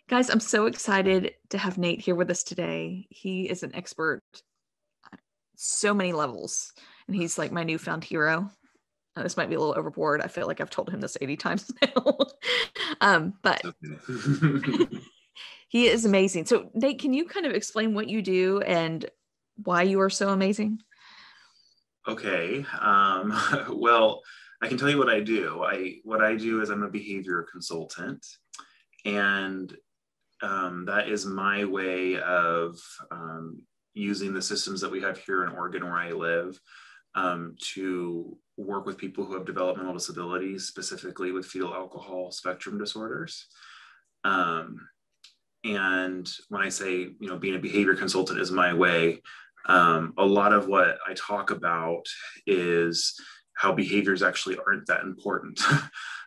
Guys, I'm so excited to have Nate here with us today. He is an expert on so many levels, and he's like my newfound hero. This might be a little overboard. I feel like I've told him this 80 times now. But he is amazing. So, Nate, can you kind of explain what you do and why you are so amazing? Okay. Well, I can tell you what I do. What I do is I'm a behavior consultant, and that is my way of using the systems that we have here in Oregon, where I live, to work with people who have developmental disabilities, specifically with fetal alcohol spectrum disorders. And when I say, being a behavior consultant is my way, a lot of what I talk about is how behaviors actually aren't that important.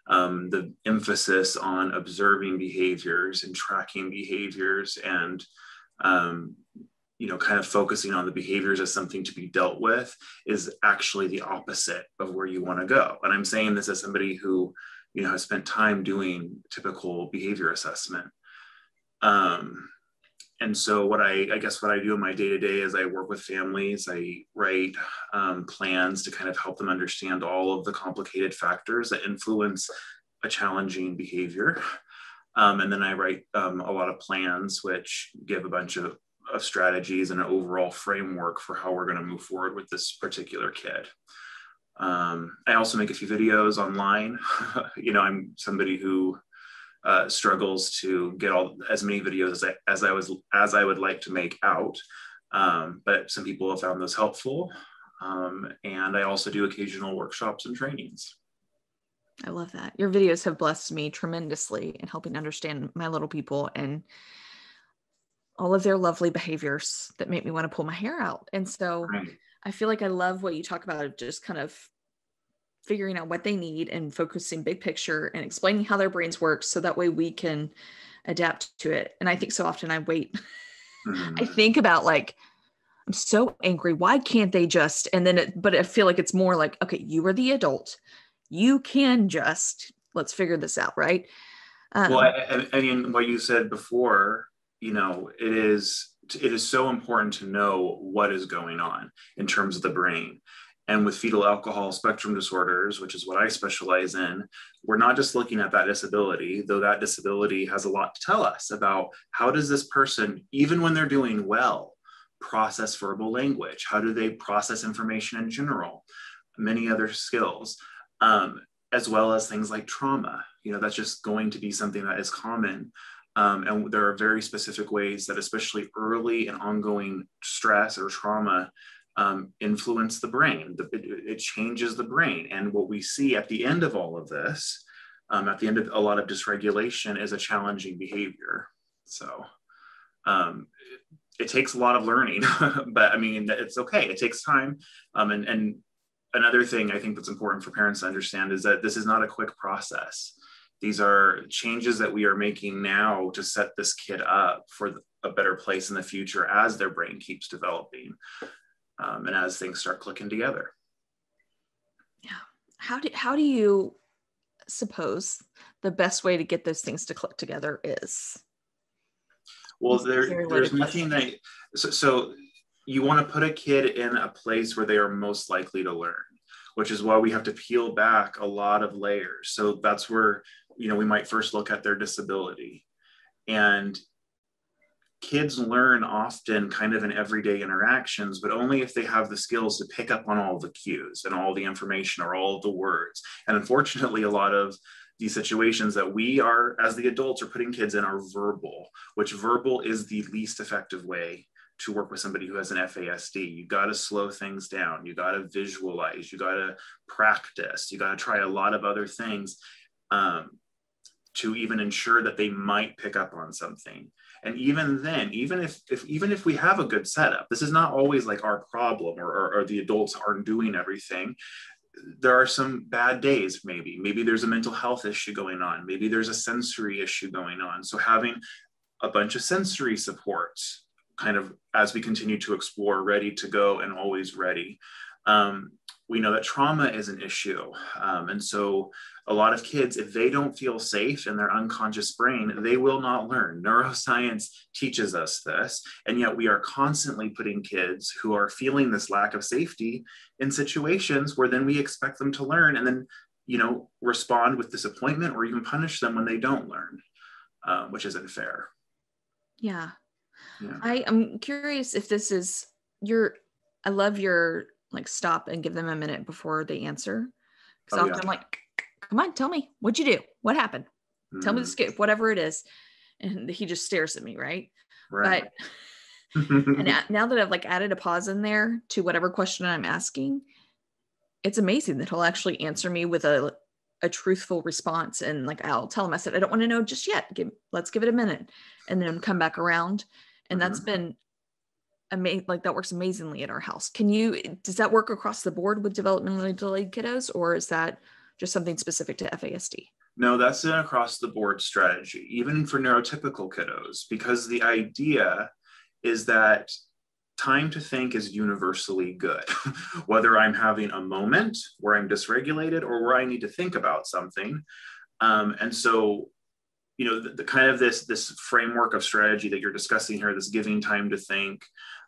The emphasis on observing behaviors and tracking behaviors and, kind of focusing on the behaviors as something to be dealt with is actually the opposite of where you want to go. And I'm saying this as somebody who, has spent time doing typical behavior assessment. And so what I do in my day-to-day is I work with families. I write plans to kind of help them understand all of the complicated factors that influence a challenging behavior. And then I write a lot of plans which give a bunch of strategies and an overall framework for how we're going to move forward with this particular kid. I also make a few videos online. I'm somebody who struggles to get as many videos as I would like to make out. But some people have found those helpful. And I also do occasional workshops and trainings. I love that. Your videos have blessed me tremendously in helping understand my little people and all of their lovely behaviors that make me want to pull my hair out. And so Right. I feel like I love what you talk about, just kind of figuring out what they need and focusing big picture and explaining how their brains work so that way we can adapt to it. And I think so often I wait. Mm-hmm. I think about like, I'm so angry. Why can't they just, and then, but I feel like it's more like, okay, you are the adult. You can just, let's figure this out. Right. Well, I mean, what you said before, it is so important to know what is going on in terms of the brain. And with fetal alcohol spectrum disorders, which is what I specialize in, we're not just looking at that disability, though that disability has a lot to tell us about how does this person, even when they're doing well, process verbal language? How do they process information in general? Many other skills, as well as things like trauma. That's just going to be something that is common. And there are very specific ways that especially early and ongoing stress or trauma influence the brain. It changes the brain. And what we see at the end of all of this, at the end of a lot of dysregulation, is a challenging behavior. So it takes a lot of learning, but I mean, it's okay. It takes time. And another thing I think that's important for parents to understand is that this is not a quick process. These are changes that we are making now to set this kid up for a better place in the future as their brain keeps developing. And as things start clicking together. Yeah. How do you suppose the best way to get those things to click together is? Well, there's nothing that, so you want to put a kid in a place where they are most likely to learn, which is why we have to peel back a lot of layers. So that's where, we might first look at their disability. And kids learn often kind of in everyday interactions, but only if they have the skills to pick up on all the cues and all the information or all of the words. And unfortunately, a lot of these situations that we are, as the adults, are putting kids in are verbal, which verbal is the least effective way to work with somebody who has an FASD. You got to slow things down. You got to visualize. You got to practice. You got to try a lot of other things to even ensure that they might pick up on something. And even then, even if we have a good setup, this is not always like our problem or the adults aren't doing everything. There are some bad days, maybe there's a mental health issue going on. Maybe there's a sensory issue going on. So having a bunch of sensory supports kind of as we continue to explore, ready to go and always ready. we know that trauma is an issue. And so a lot of kids, if they don't feel safe in their unconscious brain, they will not learn. Neuroscience teaches us this. And yet we are constantly putting kids who are feeling this lack of safety in situations where then we expect them to learn and then, respond with disappointment or even punish them when they don't learn, which isn't fair. Yeah. Yeah. I'm curious if this is I love your like stop and give them a minute before they answer. Because often I'm like, come on, tell me, what'd you do? What happened? Tell me the skip, whatever it is. And he just stares at me, right? Right. But and now that I've like added a pause in there to whatever question I'm asking, it's amazing that he'll actually answer me with a truthful response. And like, I'll tell him, I said, I don't want to know just yet. Let's give it a minute and then come back around. And that's been amazing. Like that works amazingly at our house. Does that work across the board with developmentally delayed kiddos, or is that just something specific to FASD? No, that's an across the board strategy, even for neurotypical kiddos, because the idea is that time to think is universally good, whether I'm having a moment where I'm dysregulated or where I need to think about something. And so, the kind of this framework of strategy that you're discussing here, this giving time to think,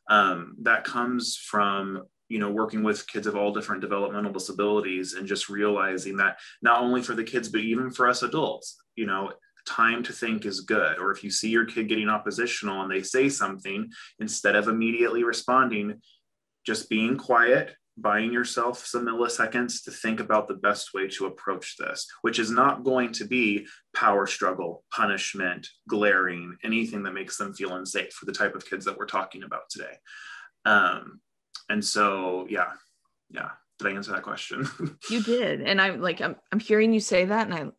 that comes from working with kids of all different developmental disabilities and just realizing that not only for the kids, but even for us adults, time to think is good. Or if you see your kid getting oppositional and they say something, instead of immediately responding, just being quiet, buying yourself some milliseconds to think about the best way to approach this, which is not going to be power struggle, punishment, glaring, anything that makes them feel unsafe for the type of kids that we're talking about today. And so, yeah. Did I answer that question? You did. And I'm hearing you say that. And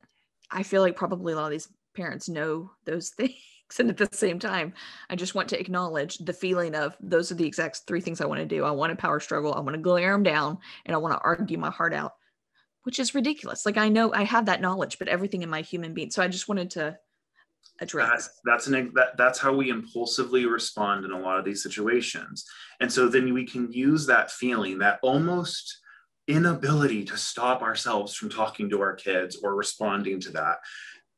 I feel like probably a lot of these parents know those things. And at the same time, I just want to acknowledge the feeling of those are the exact three things I want to do. I want to power struggle. I want to glare them down, and I want to argue my heart out, which is ridiculous. Like I know I have that knowledge, but everything in my human being. So I just wanted to address. That's how we impulsively respond in a lot of these situations. And so then we can use that feeling, that almost inability to stop ourselves from talking to our kids or responding to that.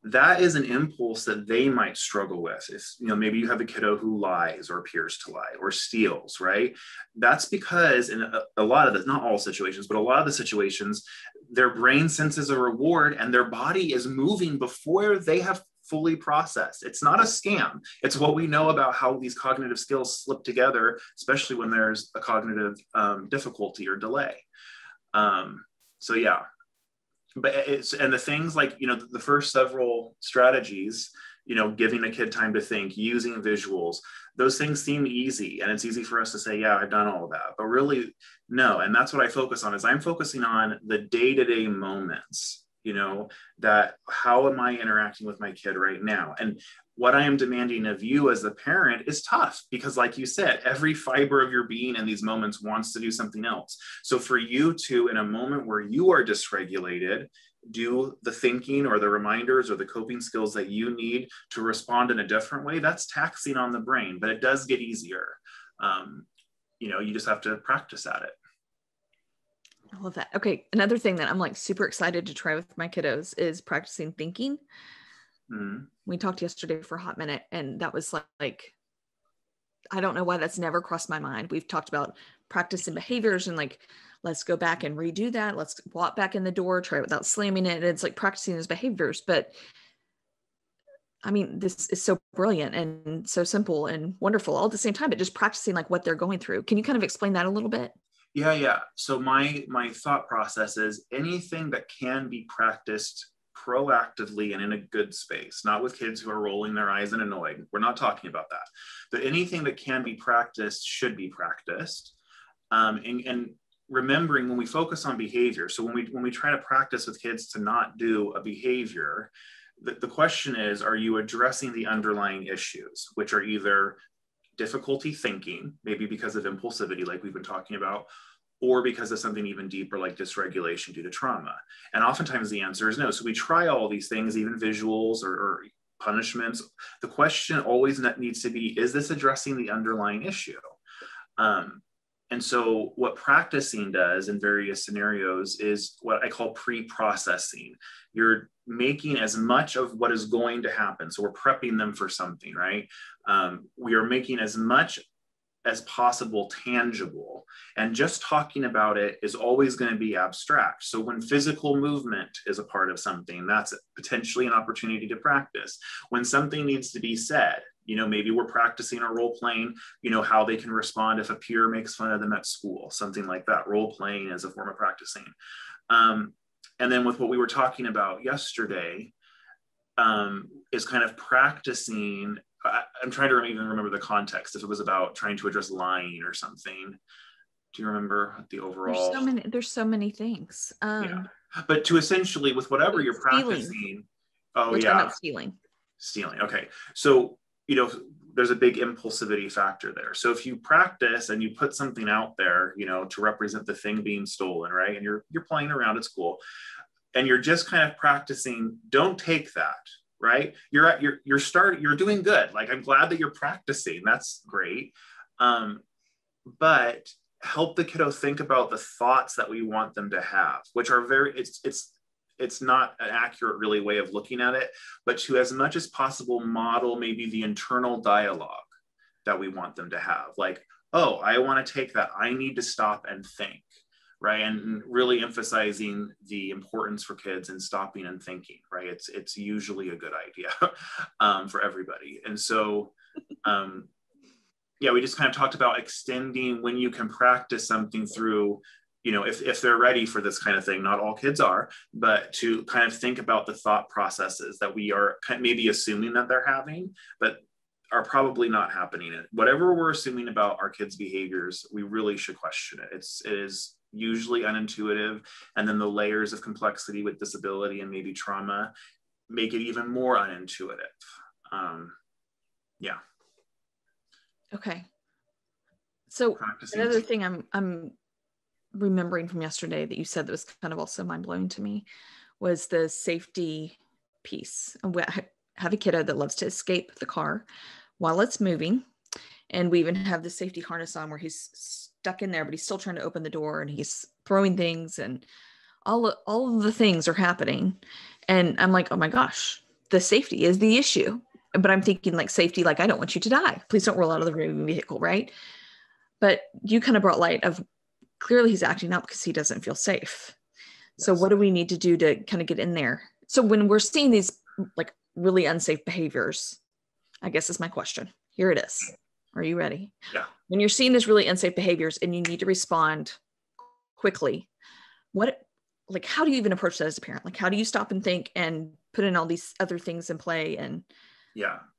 That is an impulse that they might struggle with. If maybe you have a kiddo who lies or appears to lie or steals, right? That's because in a lot of the, not all situations, but a lot of the situations, their brain senses a reward and their body is moving before they have fully processed. It's not a scam. It's what we know about how these cognitive skills slip together, especially when there's a cognitive difficulty or delay. So yeah. But and the things like, the first several strategies, giving a kid time to think, using visuals, those things seem easy. And it's easy for us to say, yeah, I've done all of that, but really no. And that's what I focus on, is I'm focusing on the day-to-day moments, that how am I interacting with my kid right now? And what I am demanding of you as a parent is tough, because like you said, every fiber of your being in these moments wants to do something else. So for you to, in a moment where you are dysregulated, do the thinking or the reminders or the coping skills that you need to respond in a different way, that's taxing on the brain, but it does get easier. You just have to practice at it. I love that. Okay. Another thing that I'm like super excited to try with my kiddos is practicing thinking. Mm-hmm. We talked yesterday for a hot minute, and that was like, I don't know why that's never crossed my mind. We've talked about practicing behaviors and like, let's go back and redo that. Let's walk back in the door, try it without slamming it. And it's like practicing those behaviors. But I mean, this is so brilliant and so simple and wonderful all at the same time, but just practicing like what they're going through. Can you kind of explain that a little bit? Yeah. So my thought process is anything that can be practiced proactively and in a good space, not with kids who are rolling their eyes and annoyed. We're not talking about that. But anything that can be practiced should be practiced. And remembering when we focus on behavior, so when we try to practice with kids to not do a behavior, the question is, are you addressing the underlying issues, which are either difficulty thinking, maybe because of impulsivity, like we've been talking about, or because of something even deeper like dysregulation due to trauma? And oftentimes the answer is no. So we try all these things, even visuals or punishments. The question always needs to be, is this addressing the underlying issue? And so what practicing does in various scenarios is what I call pre-processing. You're making as much of what is going to happen. So we're prepping them for something, right? We are making as much as possible tangible. And just talking about it is always going to be abstract. So when physical movement is a part of something, that's potentially an opportunity to practice. When something needs to be said, maybe we're practicing or role playing, how they can respond if a peer makes fun of them at school, something like that. Role playing is a form of practicing. And then with what we were talking about yesterday, is kind of practicing. I'm trying to even remember the context, if it was about trying to address lying or something. Do you remember the overall? There's so many things. Yeah. But to essentially, with whatever you're practicing. Oh, we're talking about stealing. Okay. So, there's a big impulsivity factor there. So if you practice and you put something out there, to represent the thing being stolen, right? And you're playing around at school and you're just kind of practicing, don't take that, right? You're doing good. Like, I'm glad that you're practicing. That's great. But help the kiddo think about the thoughts that we want them to have, which are it's not an accurate really way of looking at it, but to as much as possible model maybe the internal dialogue that we want them to have. Like, oh, I want to take that. I need to stop and think, right? And really emphasizing the importance for kids in stopping and thinking, right? It's usually a good idea for everybody. And so, we just kind of talked about extending when you can practice something through, if they're ready for this kind of thing. Not all kids are, but to kind of think about the thought processes that we are maybe assuming that they're having, but are probably not happening. Whatever we're assuming about our kids' behaviors, we really should question it. It is usually unintuitive. And then the layers of complexity with disability and maybe trauma make it even more unintuitive. Okay. So another thing I'm remembering from yesterday that you said that was kind of also mind-blowing to me was the safety piece. I have a kiddo that loves to escape the car while it's moving, and we even have the safety harness on where he's stuck in there, but he's still trying to open the door, and he's throwing things, and all of the things are happening. And I'm like, oh my gosh, the safety is the issue. But I'm thinking like safety, like, I don't want you to die. Please don't roll out of the moving vehicle, right? But you kind of brought light of clearly he's acting out because he doesn't feel safe. Yes. So what do we need to do to kind of get in there? So when we're seeing these like really unsafe behaviors, I guess is my question. Here it is. Are you ready? Yeah. When you're seeing these really unsafe behaviors and you need to respond quickly, how do you even approach that as a parent? Like, how do you stop and think and put in all these other things in play? And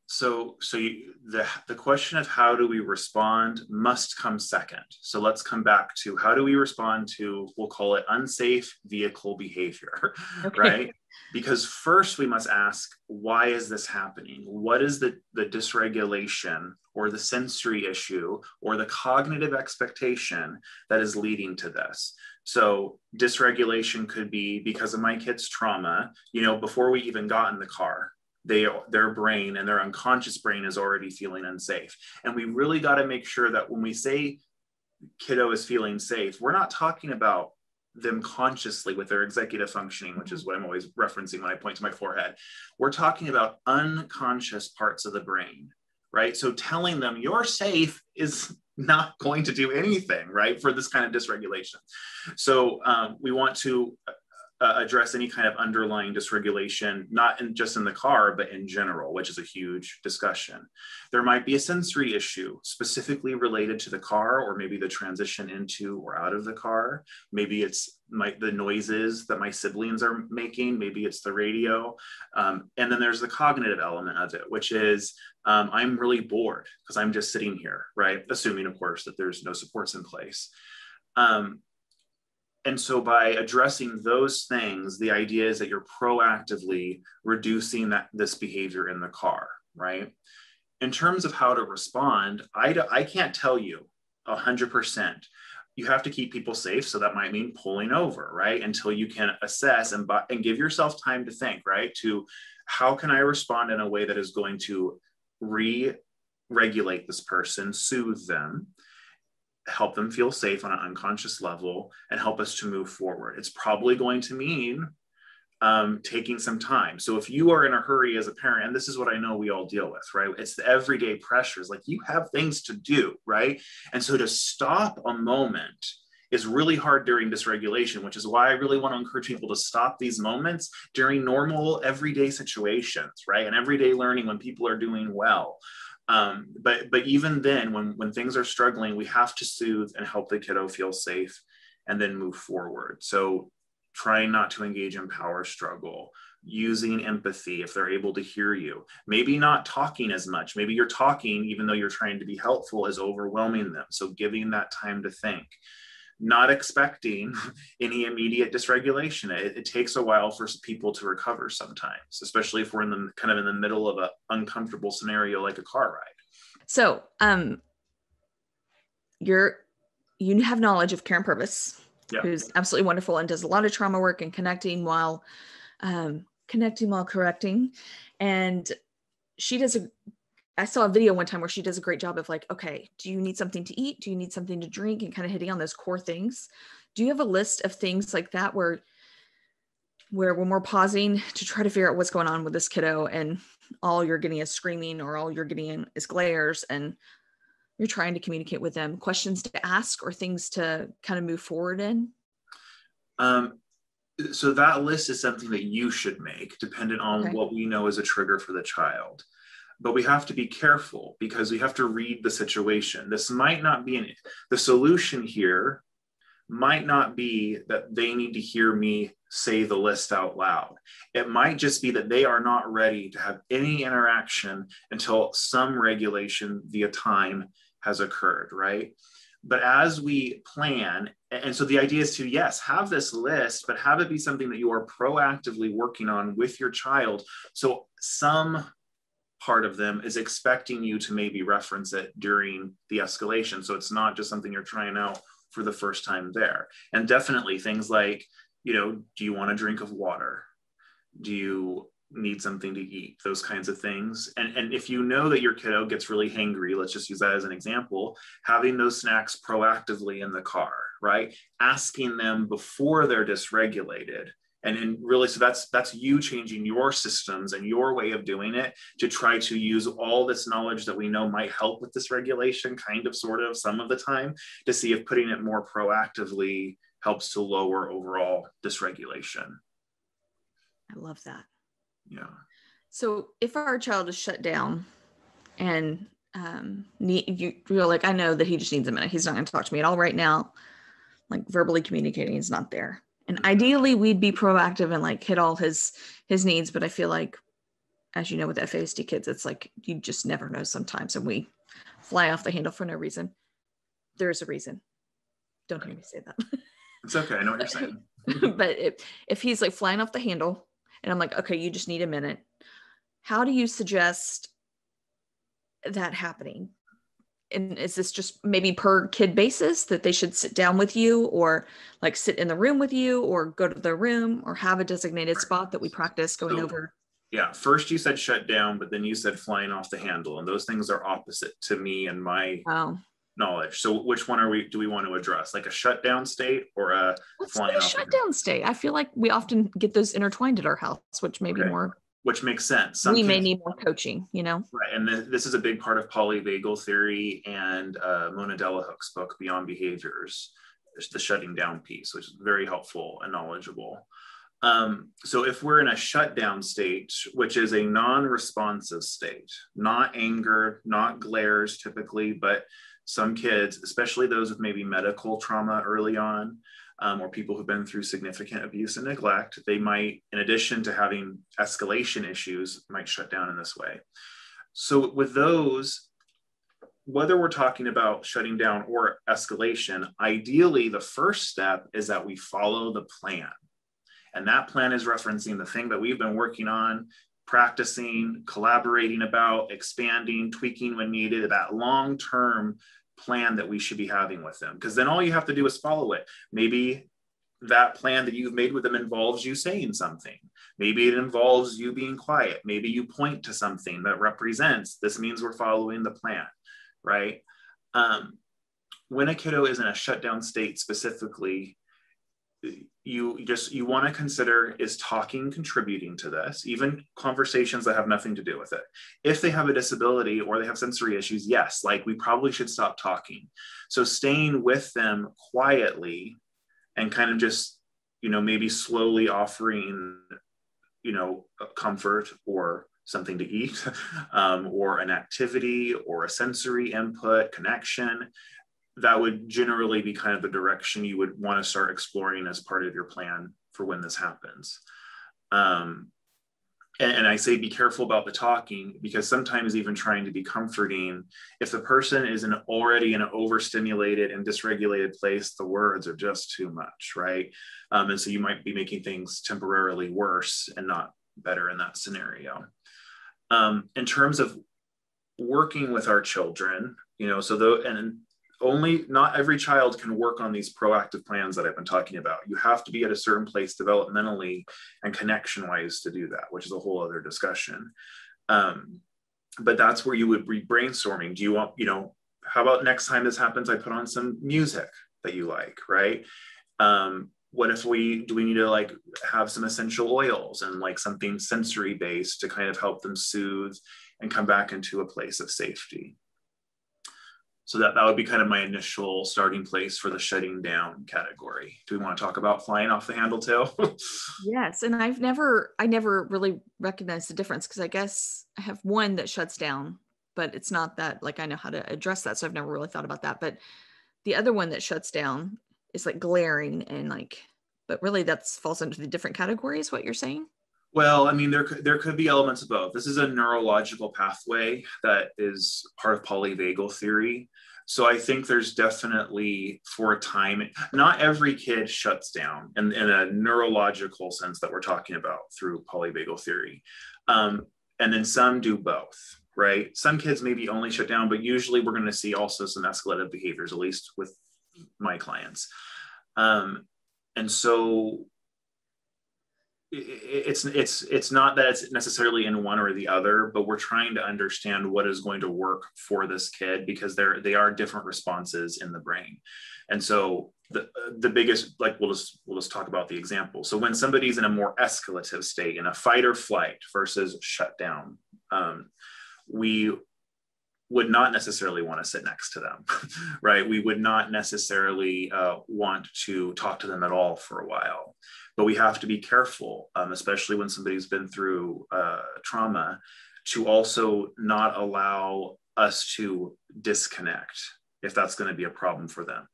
So the question of how do we respond must come second. So let's come back to how do we respond to, we'll call it unsafe vehicle behavior, okay. Right? Because first we must ask, why is this happening? What is the dysregulation or the sensory issue or the cognitive expectation that is leading to this? So dysregulation could be because of my kid's trauma, before we even got in the car. Their brain and their unconscious brain is already feeling unsafe. And we really got to make sure that when we say kiddo is feeling safe, we're not talking about them consciously with their executive functioning, which is what I'm always referencing when I point to my forehead. We're talking about unconscious parts of the brain, right? So telling them you're safe is not going to do anything, right, for this kind of dysregulation. So we want to address any kind of underlying dysregulation, not just in the car, but in general, which is a huge discussion. There might be a sensory issue specifically related to the car, or maybe the transition into or out of the car. Maybe it's the noises that my siblings are making. Maybe it's the radio. And then there's the cognitive element of it, which is I'm really bored because I'm just sitting here, right? Assuming, of course, that there's no supports in place. And so by addressing those things, the idea is that you're proactively reducing this behavior in the car, right? In terms of how to respond, I can't tell you 100%. You have to keep people safe. So that might mean pulling over, right? Until you can assess and give yourself time to think, right? To how can I respond in a way that is going to re-regulate this person, soothe them, help them feel safe on an unconscious level and help us to move forward. It's probably going to mean taking some time. So if you are in a hurry as a parent, and this is what I know we all deal with, right? It's the everyday pressures, like you have things to do, right? And so to stop a moment is really hard during dysregulation, which is why I really want to encourage people to stop these moments during normal everyday situations, right? And everyday learning when people are doing well. But even then, when things are struggling, we have to soothe and help the kiddo feel safe and then move forward. So trying not to engage in power struggle, using empathy if they're able to hear you, maybe not talking as much. Maybe you're talking, even though you're trying to be helpful, is overwhelming them. So giving that time to think, not expecting any immediate dysregulation. It takes a while for people to recover sometimes, especially if we're in the kind of in the middle of an uncomfortable scenario like a car ride. So you have knowledge of Karen Purvis, Yeah. who's absolutely wonderful and does a lot of trauma work and connecting while correcting. And I saw a video one time where she does a great job of like, okay, do you need something to eat? Do you need something to drink? And kind of hitting on those core things. Do you have a list of things like that where when we're pausing to try to figure out what's going on with this kiddo and all you're getting is screaming or all you're getting is glares and you're trying to communicate with them, questions to ask or things to kind of move forward in? So that list is something that you should make dependent on what we know is a trigger for the child. But we have to be careful because we have to read the situation. This might not be the solution here might not be that they need to hear me say the list out loud. It might just be that they are not ready to have any interaction until some regulation via time has occurred, right? But as we plan, and so the idea is to, yes, have this list, but have it be something that you are proactively working on with your child. So some part of them is expecting you to maybe reference it during the escalation. So it's not just something you're trying out for the first time there. And definitely things like, do you want a drink of water? Do you need something to eat? Those kinds of things. And if you know that your kiddo gets really hangry, let's just use that as an example, having those snacks proactively in the car, right? Asking them before they're dysregulated. And really, so that's you changing your systems and your way of doing it to try to use all this knowledge that we know might help with this regulation, kind of, sort of, some of the time, to see if putting it more proactively helps to lower overall dysregulation. I love that. Yeah. So if our child is shut down and you're like, I know that he just needs a minute. He's not going to talk to me at all right now. Like verbally communicating is not there. And ideally we'd be proactive and like hit all his needs. But I feel like, as you know, with FASD kids, it's like, you just never know sometimes. And we fly off the handle for no reason. There's a reason. Don't hear me say that. It's okay. I know what you're saying. But if he's like flying off the handle and I'm like, okay, you just need a minute. How do you suggest that happening? And is this just maybe per kid basis that they should sit down with you or like sit in the room with you or go to their room or have a designated spot that we practice going over? Yeah. First you said shut down, but then you said flying off the handle. And those things are opposite to me and my knowledge. So which one do we want to address? Like a shutdown state or a flying off the handle? Shutdown state. I feel like we often get those intertwined at our house, which may be more. Which makes sense. We may need more coaching, Right. And this is a big part of polyvagal theory and Mona Delahook's book, Beyond Behaviors. There's the shutting down piece, which is very helpful and knowledgeable. So if we're in a shutdown state, which is a non-responsive state, not anger, not glares typically, but some kids, especially those with maybe medical trauma early on, or people who've been through significant abuse and neglect, they might, in addition to having escalation issues, might shut down in this way. So with those, whether we're talking about shutting down or escalation, ideally the first step is that we follow the plan. And that plan is referencing the thing that we've been working on, practicing, collaborating about, expanding, tweaking when needed, that long-term plan that we should be having with them. Because then all you have to do is follow it. Maybe that plan that you've made with them involves you saying something. Maybe it involves you being quiet. Maybe you point to something that represents, this means we're following the plan, right? when a kiddo is in a shutdown state specifically, you want to consider, is talking contributing to this, even conversations that have nothing to do with it? If they have a disability or they have sensory issues, yes, like we probably should stop talking. So staying with them quietly and kind of just, maybe slowly offering, comfort or something to eat, or an activity or a sensory input connection, that would generally be kind of the direction you would want to start exploring as part of your plan for when this happens. And I say be careful about the talking, because sometimes even trying to be comforting, if the person is already in an overstimulated and dysregulated place, the words are just too much, right? And so you might be making things temporarily worse and not better in that scenario. In terms of working with our children, not every child can work on these proactive plans that I've been talking about. You have to be at a certain place developmentally and connection-wise to do that, which is a whole other discussion. But that's where you would be brainstorming. Do you want, how about next time this happens, I put on some music that you like, right? What if do we need to like have some essential oils and like something sensory based to kind of help them soothe and come back into a place of safety? So that would be kind of my initial starting place for the shutting down category. Do we want to talk about flying off the handle too? Yes. And I never really recognized the difference, because I guess I have one that shuts down, but it's not that like I know how to address that. So I've never really thought about that. But the other one that shuts down is like glaring and like, but really that falls into the different categories, what you're saying? Well, I mean, there could be elements of both. This is a neurological pathway that is part of polyvagal theory. So I think there's definitely, for a time, not every kid shuts down in a neurological sense that we're talking about through polyvagal theory. And then some do both, right? Some kids maybe only shut down, but usually we're going to see also some escalative behaviors, at least with my clients. And so it's not that it's necessarily in one or the other, but we're trying to understand what is going to work for this kid, because they are different responses in the brain. And so the biggest, like we'll just talk about the example. So when somebody's in a more escalative state, in a fight or flight versus shut down, we would not necessarily want to sit next to them, right? We would not necessarily want to talk to them at all for a while. But we have to be careful, especially when somebody's been through trauma, to also not allow us to disconnect if that's going to be a problem for them,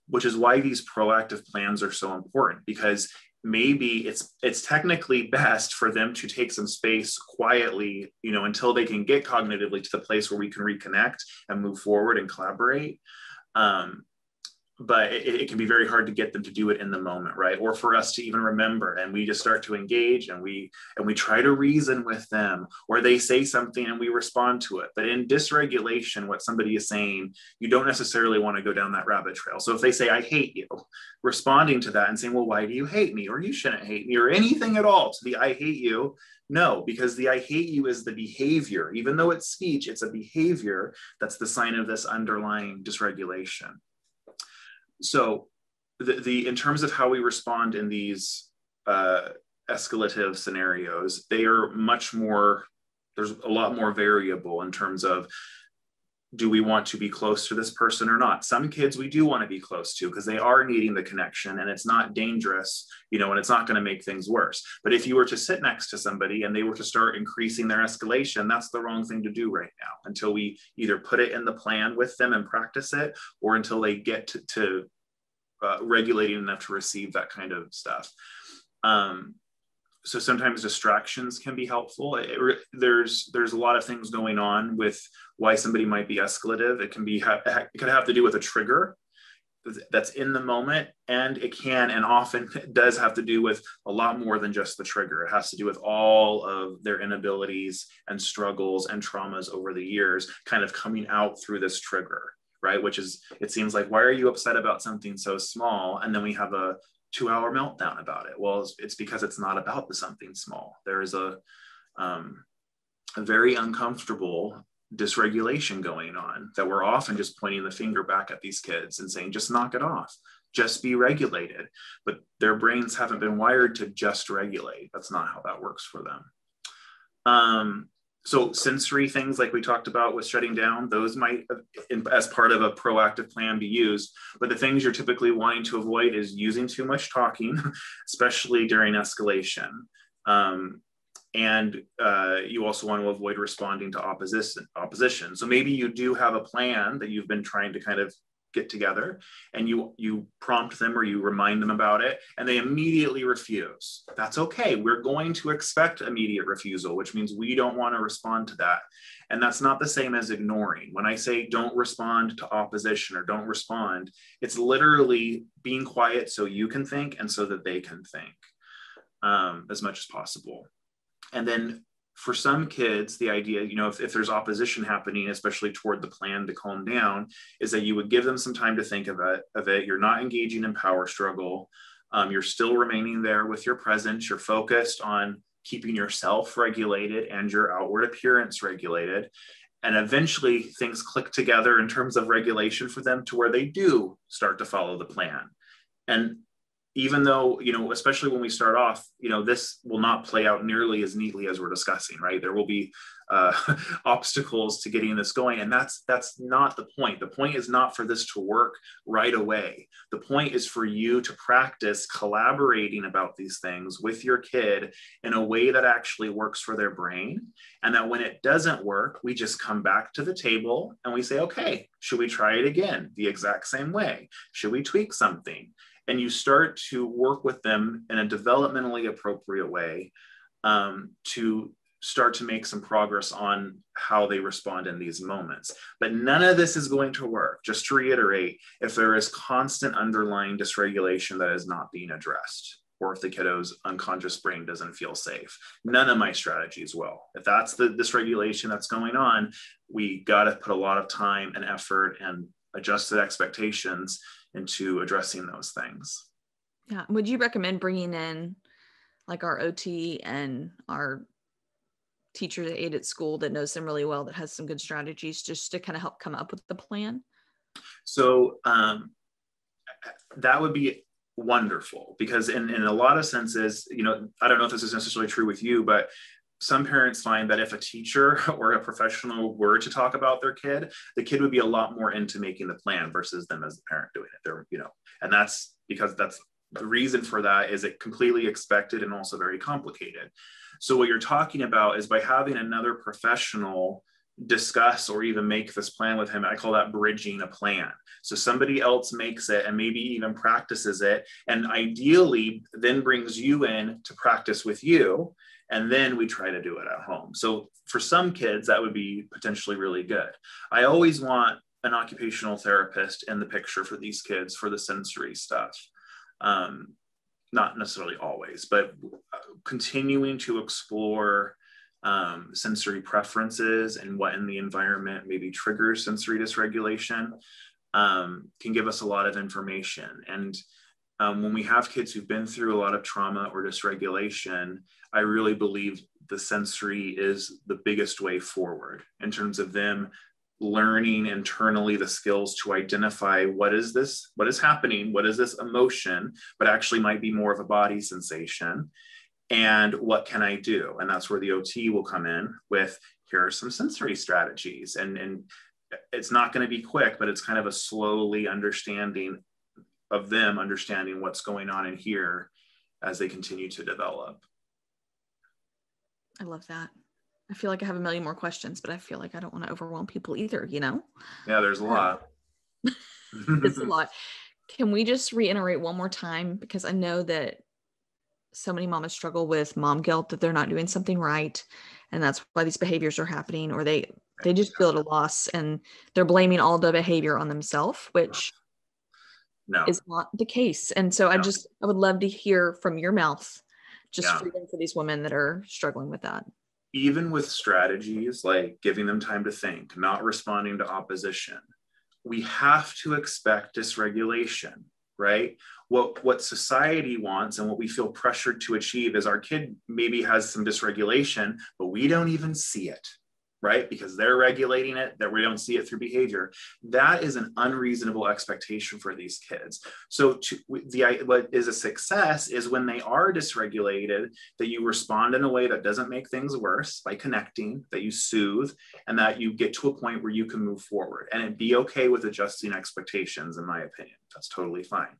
which is why these proactive plans are so important, because maybe it's technically best for them to take some space quietly, until they can get cognitively to the place where we can reconnect and move forward and collaborate. But it can be very hard to get them to do it in the moment, right? Or for us to even remember, and we just start to engage and we try to reason with them, or they say something and we respond to it. But in dysregulation, what somebody is saying, you don't necessarily want to go down that rabbit trail. So if they say, I hate you, responding to that and saying, well, why do you hate me? Or you shouldn't hate me, or anything at all to the I hate you. No, because the I hate you is the behavior. Even though it's speech, it's a behavior that's the sign of this underlying dysregulation. So in terms of how we respond in these escalative scenarios, they are much more, there's a lot more variable in terms of, do we want to be close to this person or not? Some kids we do want to be close to because they are needing the connection and it's not dangerous, and it's not going to make things worse. But if you were to sit next to somebody and they were to start increasing their escalation, that's the wrong thing to do right now, until we either put it in the plan with them and practice it, or until they get to regulating enough to receive that kind of stuff. So sometimes distractions can be helpful. There's a lot of things going on with why somebody might be escalative. It could have to do with a trigger that's in the moment, and it can and often does have to do with a lot more than just the trigger. It has to do with all of their inabilities and struggles and traumas over the years kind of coming out through this trigger, right? Which is, it seems like, why are you upset about something so small? And then we have a 2-hour meltdown about it. Well, it's because it's not about the something small. There is a very uncomfortable dysregulation going on, that we're often just pointing the finger back at these kids and saying, just knock it off, just be regulated. But their brains haven't been wired to just regulate. That's not how that works for them. So sensory things like we talked about with shutting down, those might, as part of a proactive plan, be used. But the things you're typically wanting to avoid is using too much talking, especially during escalation. And you also want to avoid responding to opposition. So maybe you do have a plan that you've been trying to kind of get together, and you prompt them or you remind them about it, and they immediately refuse. That's okay. We're going to expect immediate refusal, which means we don't want to respond to that. And that's not the same as ignoring. When I say don't respond to opposition or don't respond, it's literally being quiet so you can think and so that they can think as much as possible. And then for some kids, the idea, if there's opposition happening, especially toward the plan to calm down, is that you would give them some time to think of it. You're not engaging in power struggle. You're still remaining there with your presence. You're focused on keeping yourself regulated and your outward appearance regulated. And eventually things click together in terms of regulation for them to where they do start to follow the plan. And even though, especially when we start off, this will not play out nearly as neatly as we're discussing, right? There will be obstacles to getting this going. And that's not the point. The point is not for this to work right away. The point is for you to practice collaborating about these things with your kid in a way that actually works for their brain. And that when it doesn't work, we just come back to the table and we say, okay, should we try it again the exact same way? Should we tweak something? And you start to work with them in a developmentally appropriate way to start to make some progress on how they respond in these moments. But none of this is going to work, just to reiterate, if there is constant underlying dysregulation that is not being addressed, or if the kiddo's unconscious brain doesn't feel safe. None of my strategies will. If that's the dysregulation that's going on, we got to put a lot of time and effort and adjusted expectations into addressing those things. Yeah. Would you recommend bringing in like our OT and our teacher that aide at school that knows them really well, that has some good strategies just to kind of help come up with the plan? So that would be wonderful, because in a lot of senses, I don't know if this is necessarily true with you, but some parents find that if a teacher or a professional were to talk about their kid, the kid would be a lot more into making the plan versus them as the parent doing it. And that's because that's the reason for that is it completely expected and also very complicated. So what you're talking about is by having another professional discuss or even make this plan with him, I call that bridging a plan. So somebody else makes it and maybe even practices it, and ideally then brings you in to practice with you. And then we try to do it at home. So for some kids, that would be potentially really good. I always want an occupational therapist in the picture for these kids for the sensory stuff. Not necessarily always, but continuing to explore sensory preferences and what in the environment maybe triggers sensory dysregulation can give us a lot of information. And when we have kids who've been through a lot of trauma or dysregulation, I really believe the sensory is the biggest way forward in terms of them learning internally the skills to identify what is happening, what is this emotion, but actually might be more of a body sensation, and what can I do? And that's where the OT will come in with, here are some sensory strategies. And it's not going to be quick, but it's kind of a slowly understanding of them understanding what's going on in here as they continue to develop. I love that. I feel like I have a million more questions, but I feel like I don't want to overwhelm people either, Yeah, there's a lot. It's a lot. Can we just reiterate one more time? Because I know that so many mamas struggle with mom guilt, that they're not doing something right. And that's why these behaviors are happening, or they just feel at a loss and they're blaming all the behavior on themselves, which is not the case. And so I would love to hear from your mouth, just freedom for these women that are struggling with that. Even with strategies like giving them time to think, not responding to opposition, we have to expect dysregulation, right? What society wants and what we feel pressured to achieve is our kid maybe has some dysregulation, but we don't even see it, right? Because they're regulating it, that we don't see it through behavior. That is an unreasonable expectation for these kids. So what is a success is when they are dysregulated, that you respond in a way that doesn't make things worse by connecting, that you soothe, and that you get to a point where you can move forward. And it'd be okay with adjusting expectations, in my opinion. That's totally fine.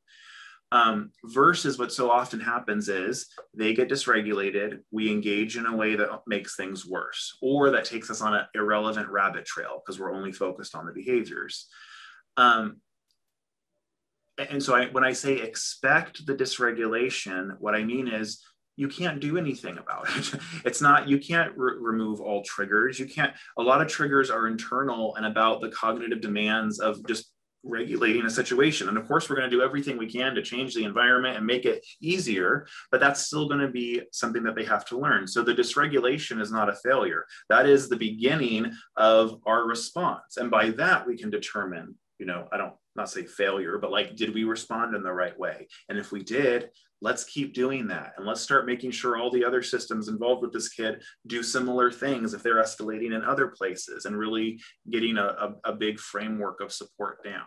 Versus what so often happens is they get dysregulated, we engage in a way that makes things worse, or that takes us on an irrelevant rabbit trail because we're only focused on the behaviors. And so when I say expect the dysregulation, what I mean is you can't do anything about it. It's not, you can't remove all triggers. You can't, a lot of triggers are internal and about the cognitive demands of just regulating a situation. And of course, we're going to do everything we can to change the environment and make it easier, but that's still going to be something that they have to learn. So the dysregulation is not a failure. That is the beginning of our response. And by that, we can determine, I don't not say failure, but like, did we respond in the right way? And if we did, let's keep doing that. And let's start making sure all the other systems involved with this kid do similar things if they're escalating in other places, and really getting a big framework of support down.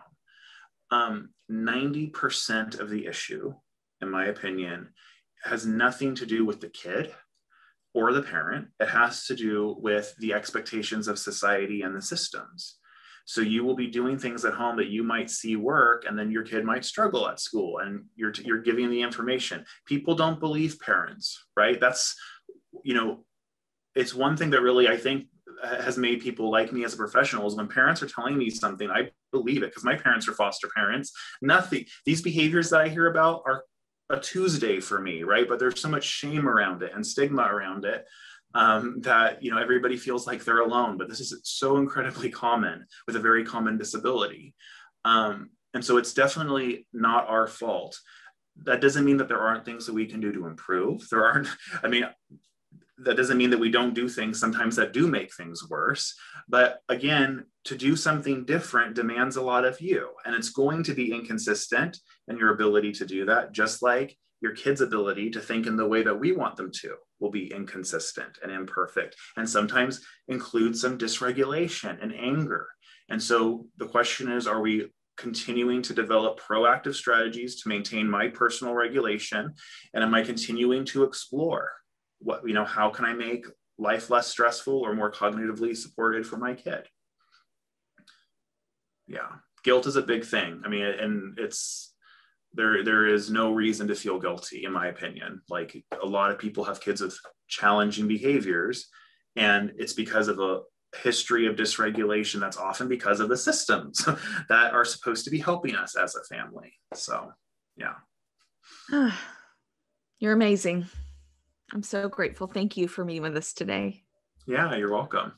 90% of the issue, in my opinion, has nothing to do with the kid or the parent. It has to do with the expectations of society and the systems. So you will be doing things at home that you might see work, and then your kid might struggle at school, and you're giving the information. People don't believe parents, right? That's, it's one thing that really, I think, has made people like me as a professional is when parents are telling me something, I believe it, because my parents are foster parents. These behaviors that I hear about are a Tuesday for me, right? But there's so much shame around it and stigma around it. That everybody feels like they're alone, but this is so incredibly common with a very common disability, and so it's definitely not our fault. That doesn't mean that there aren't things that we can do to improve. That doesn't mean that we don't do things sometimes that do make things worse, but again, to do something different demands a lot of you, and it's going to be inconsistent in your ability to do that, just like your kid's ability to think in the way that we want them to will be inconsistent and imperfect, and sometimes include some dysregulation and anger. And so the question is, are we continuing to develop proactive strategies to maintain my personal regulation? And am I continuing to explore how can I make life less stressful or more cognitively supported for my kid? Yeah, guilt is a big thing. And there is no reason to feel guilty, in my opinion. Like, a lot of people have kids with challenging behaviors, and it's because of a history of dysregulation that's often because of the systems that are supposed to be helping us as a family. So, yeah. You're amazing. I'm so grateful. Thank you for meeting with us today. Yeah, you're welcome.